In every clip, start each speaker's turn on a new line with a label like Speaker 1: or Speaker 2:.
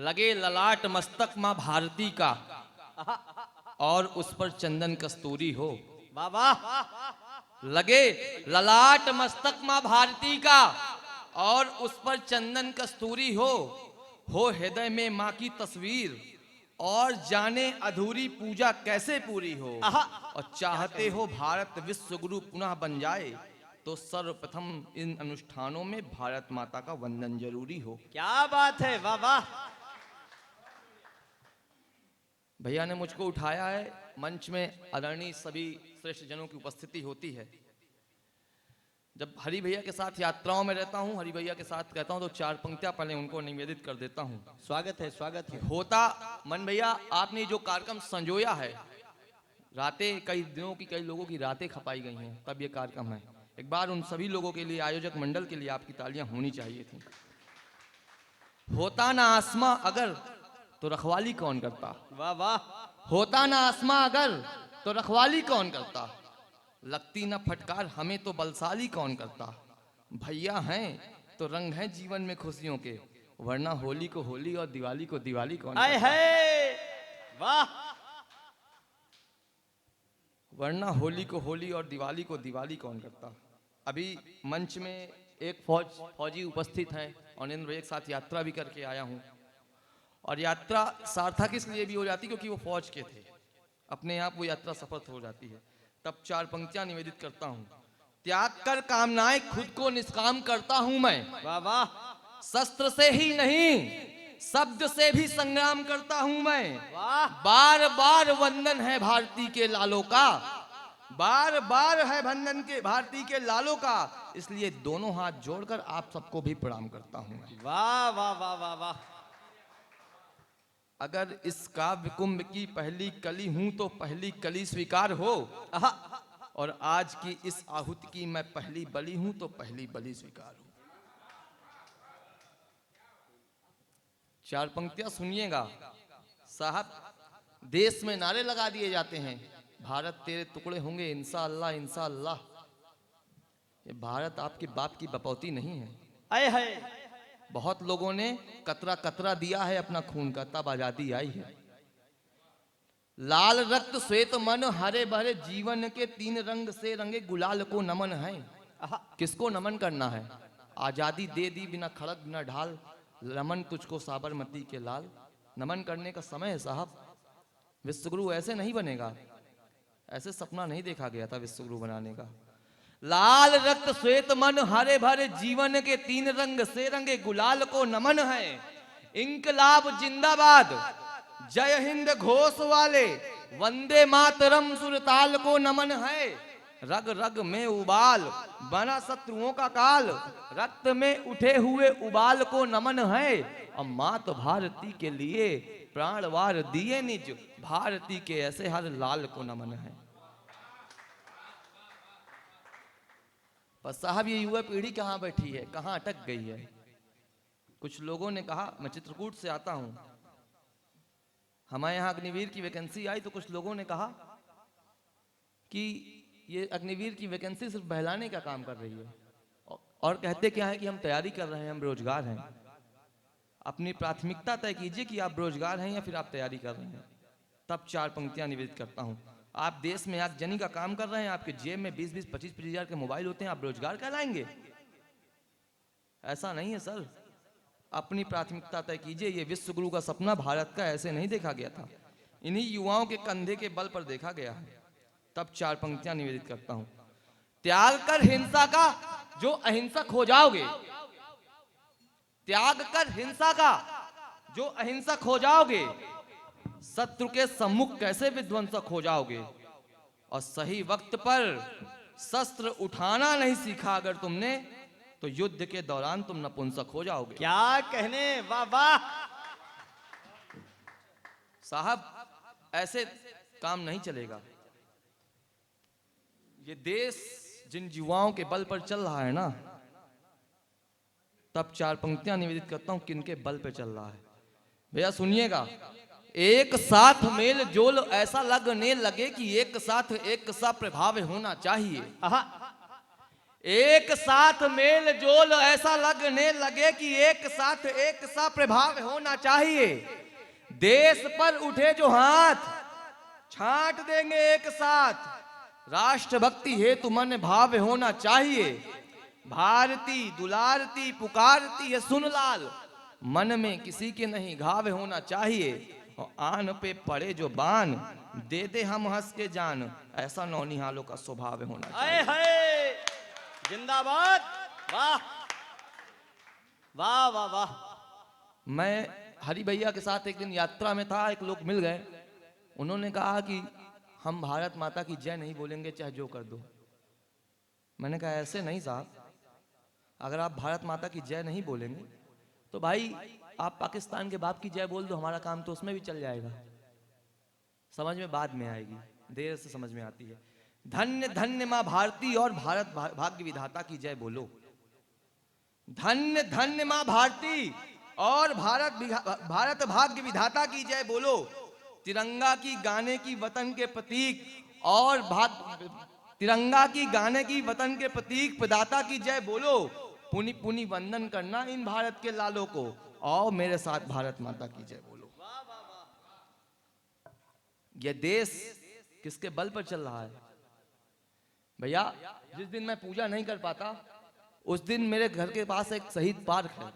Speaker 1: लगे ललाट मस्तक माँ भारती का और उस पर चंदन कस्तूरी हो।
Speaker 2: बाबा
Speaker 1: लगे ललाट मस्तक माँ भारती का और उस पर चंदन कस्तूरी हो हृदय में माँ की तस्वीर और जाने अधूरी पूजा कैसे पूरी हो। और चाहते हो भारत विश्व गुरु पुनः बन जाए तो सर्वप्रथम इन अनुष्ठानों में भारत माता का वंदन जरूरी हो।
Speaker 2: क्या बात है बाबा।
Speaker 1: भैया ने मुझको उठाया है, मंच में आदरणीय सभी श्रेष्ठ जनों की उपस्थिति होती है। जब हरि भैया के साथ यात्राओं में रहता हूँ, हरि भैया के साथ कहता हूँ तो चार पंक्तियां पहले उनको निवेदित कर देता हूँ।
Speaker 2: स्वागत है स्वागत है।
Speaker 1: होता मन भैया आपने जो कार्यक्रम संजोया है, रातें कई दिनों की कई लोगों की रातें खपाई गई हैं, तब ये कार्यक्रम है। एक बार उन सभी लोगों के लिए, आयोजक मंडल के लिए आपकी तालियां होनी चाहिए थी। होता ना आसमां अगर तो रखवाली कौन करता।
Speaker 2: वाह वाह।
Speaker 1: होता ना आसमां अगर तो रखवाली कौन करता। लगती ना फटकार हमें तो बलशाली कौन करता। भैया हैं तो रंग हैं जीवन में खुशियों के, वरना होली को होली और दिवाली को दिवाली कौन
Speaker 2: आए
Speaker 1: करता।
Speaker 2: है वाह।
Speaker 1: वरना होली को होली और दिवाली को दिवाली कौन करता। अभी मंच में एक फौजी उपस्थित है और इन एक साथ यात्रा भी करके आया हूँ। और यात्रा सार्थक इसलिए भी हो जाती क्योंकि वो फौज के थे, अपने आप वो यात्रा सफल हो जाती है। तब चार पंक्तियां निवेदित करता हूँ। त्याग कर कामनाएं खुद को निष्काम करता हूं मैं।
Speaker 2: वाह वाह।
Speaker 1: शस्त्र से ही नहीं शब्द से भी संग्राम करता हूं मैं।
Speaker 2: वाह।
Speaker 1: बार बार वंदन है भारती के लालों का, बार बार है वंदन के भारती के लालों का, इसलिए दोनों हाथ जोड़कर आप सबको भी प्रणाम करता हूं मैं।
Speaker 2: वाह वाह वाह वाह वाह।
Speaker 1: अगर इस काव्य कुंभ की पहली कली हूं तो पहली कली स्वीकार हो। और आज की इस आहुति की मैं पहली बलि हूं तो पहली बलि स्वीकार हो। चार पंक्तियां सुनिएगा साहब। देश में नारे लगा दिए जाते हैं, भारत तेरे टुकड़े होंगे इंशाअल्लाह इंशाअल्लाह। ये भारत आपके बाप की बपौती नहीं है।
Speaker 2: आए है।
Speaker 1: बहुत लोगों ने कतरा कतरा दिया है अपना खून का, तब आजादी आई है। लाल रक्त श्वेत मन हरे भरे जीवन के तीन रंग से रंगे गुलाल को नमन है। किसको नमन करना है। आजादी दे दी बिना खड़क बिना ढाल, रमन तुझको साबरमती के लाल। नमन करने का समय है साहब। विश्वगुरु ऐसे नहीं बनेगा, ऐसे सपना नहीं देखा गया था विश्वगुरु बनाने का। लाल रक्त श्वेत मन हरे भरे जीवन के तीन रंग से रंगे गुलाल को नमन है। इंकलाब जिंदाबाद जय हिंद घोष वाले, वंदे मातरम सुरताल को नमन है। रग रग में उबाल बना शत्रुओं का काल, रक्त में उठे हुए उबाल को नमन है। और मात भारती के लिए प्राण वार दिए निज, भारती के ऐसे हर लाल को नमन है। पर साहब ये युवा पीढ़ी कहाँ बैठी है, कहाँ अटक गई है। कुछ लोगों ने कहा, मैं चित्रकूट से आता हूं, हमारे यहाँ अग्निवीर की वैकेंसी आई तो कुछ लोगों ने कहा कि ये अग्निवीर की वैकेंसी सिर्फ बहलाने का काम कर रही है। और कहते क्या है कि हम तैयारी कर रहे हैं, हम बेरोजगार हैं। अपनी प्राथमिकता तय कीजिए कि आप बेरोजगार हैं या फिर आप तैयारी कर रहे हैं। तब चार पंक्तियां निवेदित करता हूं। आप देश में आगजनी का काम कर रहे हैं, आपके जेब में 20-20, 25-25 हजार के मोबाइल होते हैं, आप बेरोजगार कहलाएंगे। ऐसा नहीं है सर, अपनी प्राथमिकता तय कीजिए। ये विश्व गुरु का सपना भारत का ऐसे नहीं देखा गया था, इन्हीं युवाओं के कंधे के बल पर देखा गया है। तब चार पंक्तियां निवेदित करता हूं। त्याग कर हिंसा का जो अहिंसक हो जाओगे, त्याग कर हिंसा का जो अहिंसक हो जाओगे, शत्रु के सम्मुख कैसे विध्वंसक हो जाओगे। और सही वक्त पर शस्त्र उठाना नहीं सीखा अगर तुमने, तो युद्ध के दौरान तुम नपुंसक हो जाओगे।
Speaker 2: क्या कहने, वाह वाह।
Speaker 1: साहब ऐसे काम नहीं चलेगा। ये देश जिन युवाओं के बल पर चल रहा है ना, तब चार पंक्तियां निवेदित करता हूं किनके बल पर चल रहा है। भैया सुनिएगा। एक साथ मेल जोल ऐसा लगने लगे कि एक साथ एक सा प्रभाव होना चाहिए। एक साथ मेल जोल ऐसा लगने लगे कि एक साथ एक सा प्रभाव होना चाहिए। देश पर उठे जो हाथ छांट देंगे एक साथ। राष्ट्रभक्ति हेतु मन भाव होना चाहिए। भारती दुलारती पुकारती है सुन लाल, मन में किसी के नहीं घाव होना चाहिए। और आन पे पड़े जो बाण दे दे हम हंस के जान, ऐसा नौनिहालों का स्वभाव होना चाहिए।
Speaker 2: हाय हाय, जिंदाबाद। वाह वाह वाह वाह।
Speaker 1: मैं हरि भैया के साथ एक दिन यात्रा में था, एक लोग मिल गए। उन्होंने कहा कि हम भारत माता की जय नहीं बोलेंगे चाहे जो कर दो। मैंने कहा ऐसे नहीं साहब, अगर आप भारत माता की जय नहीं बोलेंगे तो भाई आप पाकिस्तान के बाप की जय बोल दो, हमारा काम तो उसमें भी चल जाएगा। समझ में बाद में आएगी, देर से समझ में आती है। धन्य धन्य माँ भारती और भारत भाग्य विधाता की जय बोलो। धन्य धन्य माँ भारती और भारत भाग्य विधाता की जय बोलो। तिरंगा की गाने की वतन के प्रतीक और तिरंगा की गाने की वतन के प्रतीक प्रदाता की जय बोलो। पुनि पुनि वंदन करना इन भारत के लालों को, और मेरे साथ भारत माता की जय बोलो। यह देश किसके बल पर चल रहा है भैया? जिस दिन मैं पूजा नहीं कर पाता उस दिन मेरे घर के पास एक शहीद पार्क है,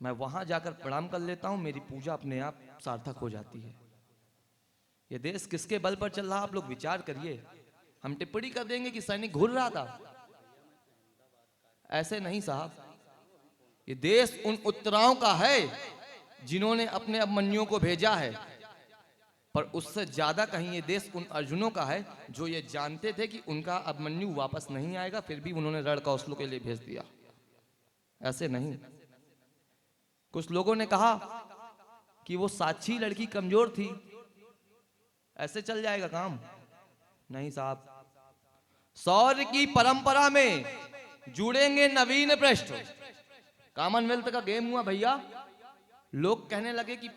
Speaker 1: मैं वहां जाकर प्रणाम कर लेता हूं, मेरी पूजा अपने आप सार्थक हो जाती है। यह देश किसके बल पर चल रहा, आप लोग विचार करिए। हम टिप्पणी कर देंगे कि सैनिक घूर रहा था, ऐसे नहीं साहब। ये देश उन उत्तराओं का है जिन्होंने अपने अभिमन्युओं को भेजा है, पर उससे ज्यादा कहीं ये देश उन अर्जुनों का है जो ये जानते थे कि उनका अभिमन्यु वापस नहीं आएगा, फिर भी उन्होंने रण कौशलों के लिए भेज दिया। ऐसे नहीं। कुछ लोगों ने कहा कि वो साक्षी लड़की कमजोर थी, ऐसे चल जाएगा काम? नहीं साहब। शौर्य की परंपरा में जुड़ेंगे नवीन पृष्ठ। कॉमनवेल्थ का गेम हुआ भैया, लोग कहने लगे कि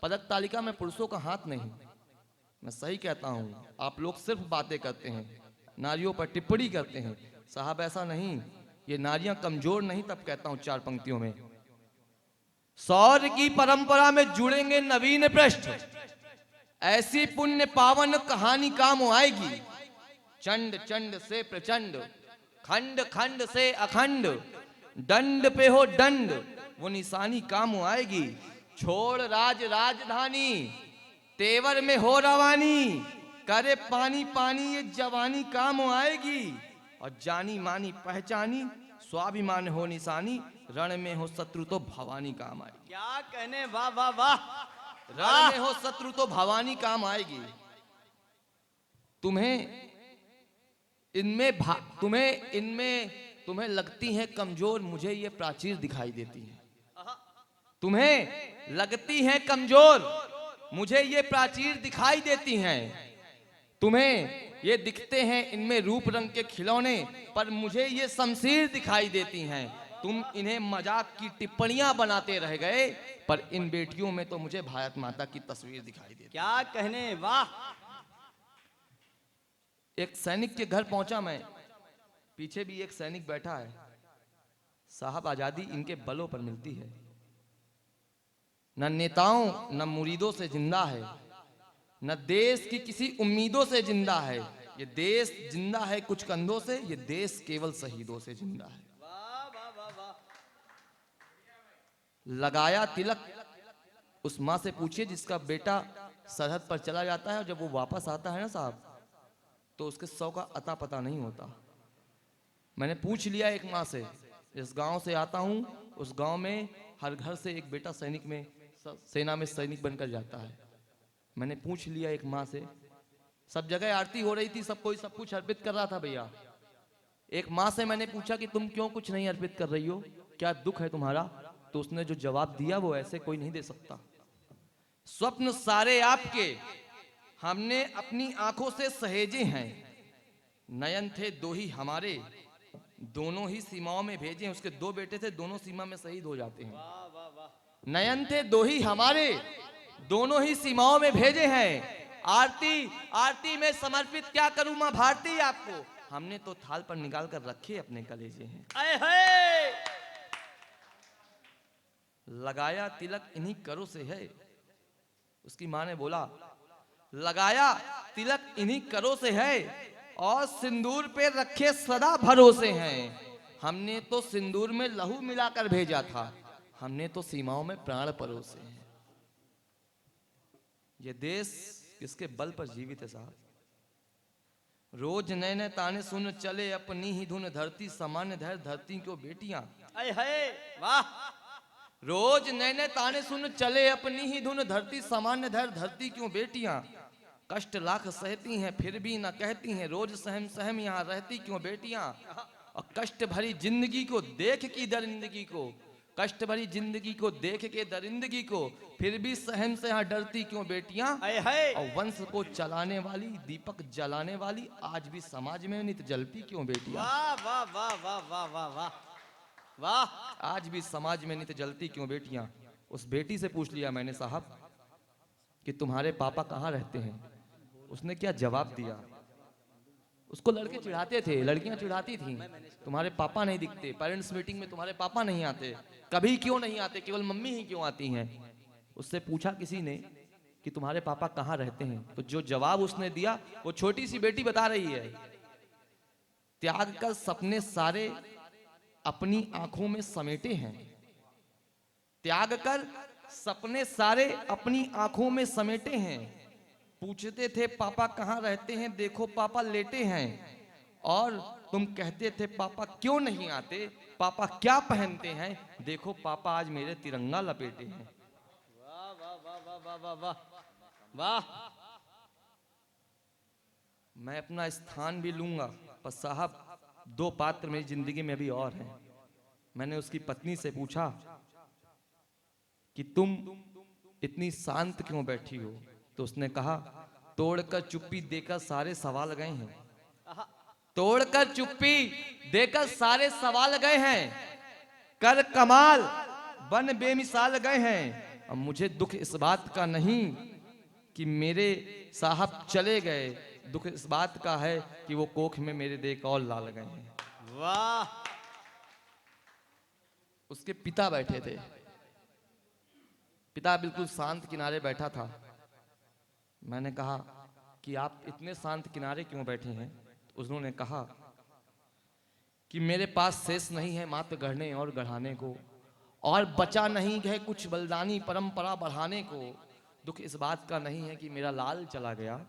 Speaker 1: पदक तालिका में पुरुषों का हाथ नहीं। मैं सही कहता हूं, आप लोग सिर्फ बातें करते हैं, नारियों पर टिप्पणी करते हैं। साहब ऐसा नहीं, ये नारियां कमजोर नहीं, तब कहता हूं चार पंक्तियों में। शौर्य की परंपरा में जुड़ेंगे नवीन पृष्ठ, ऐसी पुण्य पावन कहानी काम आएगी। चंड चंड से प्रचंड, खंड खंड से अखंड, दंड पे हो दंड, वो निशानी काम आएगी। छोड़ राज राजधानी, तेवर में हो रवानी, करे पानी पानी ये जवानी काम आएगी। और जानी मानी पहचानी, स्वाभिमान हो निशानी, रण में हो शत्रु तो भवानी काम आएगी।
Speaker 2: क्या कहने, वाह वाह वाह।
Speaker 1: रण में हो शत्रु तो भवानी काम आएगी। तुम्हें लगती है कमजोर, मुझे ये प्राचीर दिखाई देती है। तुम्हें लगती है कमजोर, मुझे ये प्राचीर दिखाई देती हैं। तुम्हें ये दिखते हैं इनमें रूप रंग के खिलौने, पर मुझे ये शमशीर दिखाई देती हैं। तुम इन्हें मजाक की टिप्पणियां बनाते रह गए, पर इन बेटियों में तो मुझे भारत माता की तस्वीर दिखाई देती।
Speaker 2: क्या कहने, वाह।
Speaker 1: एक सैनिक के घर पहुंचा मैं, पीछे भी एक सैनिक बैठा है। साहब आजादी इनके बलों पर मिलती है, न नेताओं न मुरीदों से जिंदा है, न देश की किसी उम्मीदों से जिंदा है। ये देश जिंदा है कुछ कंधों से, ये देश केवल शहीदों से जिंदा है। लगाया तिलक उस माँ से पूछिए जिसका बेटा सरहद पर चला जाता है और जब वो वापस आता है ना साहब, तो उसके 100 का अता पता नहीं होता। मैंने पूछ लिया एक माँ से, जिस गांव से आता हूं उस गांव में हर घर से एक बेटा सैनिक में, सेना में सैनिक बनकर जाता है। मैंने पूछ लिया एक माँ से, सब जगह आरती हो रही थी, सब कोई सब कुछ अर्पित कर रहा था भैया। एक माँ से मैंने पूछा कि तुम क्यों कुछ नहीं अर्पित कर रही हो, क्या दुख है तुम्हारा? तो उसने जो जवाब दिया वो ऐसे कोई नहीं दे सकता। स्वप्न सारे आपके हमने अपनी आंखों से सहेजे हैं, नयन थे दो ही हमारे, दोनों ही सीमाओं में भेजे। उसके 2 बेटे थे, दोनों सीमा में शहीद हो जाते हैं। नयन थे दो ही हमारे, दोनों ही सीमाओं में भेजे हैं। आरती आरती में समर्पित क्या करूं मां भारती आपको। हमने तो थाल पर निकाल कर रखे अपने कलेजे हैं।
Speaker 2: आए हाय
Speaker 1: लगाया तिलक इन्हीं करों से है। उसकी मां ने बोला लगाया तिलक इन्हीं करों से है और सिंदूर पे रखे सदा भरोसे हैं। हमने तो सिंदूर में लहू मिलाकर भेजा था, हमने तो सीमाओं में प्राण परोसे हैं। ये देश किसके बल पर जीवित है साहब। रोज नए नए ताने सुन चले अपनी ही धुन, धरती सामान्य धैर्य धरती क्यों बेटियां।
Speaker 2: आए हाय वाह
Speaker 1: रोज नए नए ताने सुन चले अपनी ही धुन, धरती सामान्य धैर्य धरती क्यों बेटियां। कष्ट लाख सहती हैं फिर भी न कहती हैं, रोज सहम सहम यहाँ रहती क्यों बेटियां। और कष्ट भरी जिंदगी को देख की दरिंदगी को, कष्ट भरी जिंदगी को देख के दरिंदगी को, फिर भी सहम से यहाँ डरती क्यों बेटियां।
Speaker 2: आए हाय
Speaker 1: और वंश को चलाने वाली दीपक जलाने वाली आज भी समाज में नित जलती क्यों बेटियां।
Speaker 2: वाह वाह वाह वाह वाह वाह वाह वाह
Speaker 1: आज भी समाज में नित जलती क्यों बेटियां। उस बेटी से पूछ लिया मैंने साहब कि तुम्हारे पापा कहाँ रहते हैं। उसने क्या जवाब दिया। उसको लड़के चिढ़ाते थे, लड़कियां चिढ़ाती थीं, तुम्हारे पापा नहीं दिखते, पेरेंट्स मीटिंग में तुम्हारे पापा नहीं आते, कभी क्यों नहीं आते, केवल मम्मी ही क्यों आती हैं। उससे पूछा किसी ने कि तुम्हारे पापा कहाँ रहते हैं, तो जो जवाब उसने दिया वो छोटी सी बेटी बता रही है। त्याग कर सपने सारे अपनी आंखों में समेटे हैं, त्याग कर सपने सारे अपनी आंखों में समेटे हैं। पूछते थे पापा कहाँ रहते हैं, देखो पापा लेटे हैं। और तुम कहते थे पापा क्यों नहीं आते, पापा क्या पहनते हैं, देखो पापा आज मेरे तिरंगा लपेटे हैं।
Speaker 2: वाह वाह वाह वाह वाह वाह वाह वाह।
Speaker 1: मैं अपना स्थान भी लूंगा, पर साहब दो पात्र मेरी जिंदगी में अभी और हैं। मैंने उसकी पत्नी से पूछा कि तुम इतनी शांत क्यों बैठी हो, तो उसने कहा तोड़कर चुप्पी देकर सारे सवाल गए हैं, तोड़कर चुप्पी देकर सारे सवाल गए हैं, कर कमाल बन बेमिसाल गए हैं। अब मुझे दुख इस बात का नहीं कि मेरे साहब चले गए, दुख इस बात का है कि वो कोख में मेरे देख और लाल गए हैं।
Speaker 2: वाह
Speaker 1: उसके पिता बैठे थे, पिता बिल्कुल शांत किनारे बैठा था। मैंने कहा कि आप इतने शांत किनारे क्यों बैठे हैं। तो उन्होंने कहा कि मेरे पास शेष नहीं है मात्र गढ़ने और गढ़ाने को, और बचा नहीं है कुछ बलिदानी परंपरा बढ़ाने को। दुख इस बात का नहीं है कि मेरा लाल चला गया,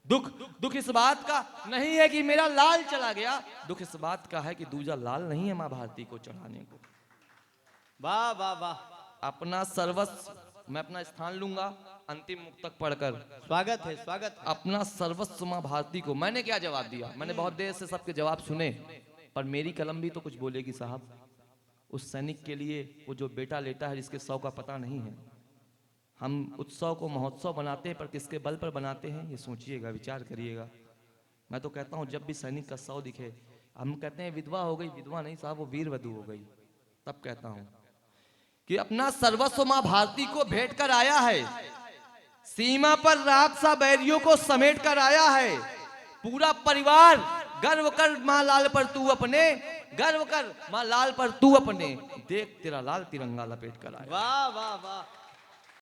Speaker 1: दुख इस बात का नहीं है कि मेरा लाल चला गया, दुख इस बात का है कि दूजा लाल नहीं है मां भारती को चढ़ाने को।
Speaker 2: वाह वाह वाह।
Speaker 1: अपना सर्वस्व मैं अपना स्थान लूंगा अंतिम मुक्तक पढ़कर।
Speaker 2: स्वागत है स्वागत है।
Speaker 1: अपना सर्वस्व मां भारती को। मैंने क्या जवाब दिया, मैंने बहुत देर से सबके जवाब सुने, पर मेरी कलम भी तो कुछ बोलेगी साहब। उस सैनिक के लिए वो जो बेटा लेटा है जिसके 100 का पता नहीं है। हम उत्सव को महोत्सव बनाते हैं, पर किसके बल पर बनाते हैं ये सोचिएगा, विचार करिएगा। मैं तो कहता हूँ जब भी सैनिक का 100 दिखे, हम कहते हैं विधवा हो गई, विधवा नहीं साहब वो वीर वधू हो गई। तब कहता हूँ कि अपना सर्वस्व मां भारती को भेंट कर आया है, सीमा पर राक्षसा बैरियों को समेट कर आया है। पूरा परिवार गर्व कर मां लाल पर तू अपने, गर्व कर मां लाल पर तू अपने, देख तेरा लाल तिरंगा लपेट कर आया।
Speaker 2: वाह वाह वाह।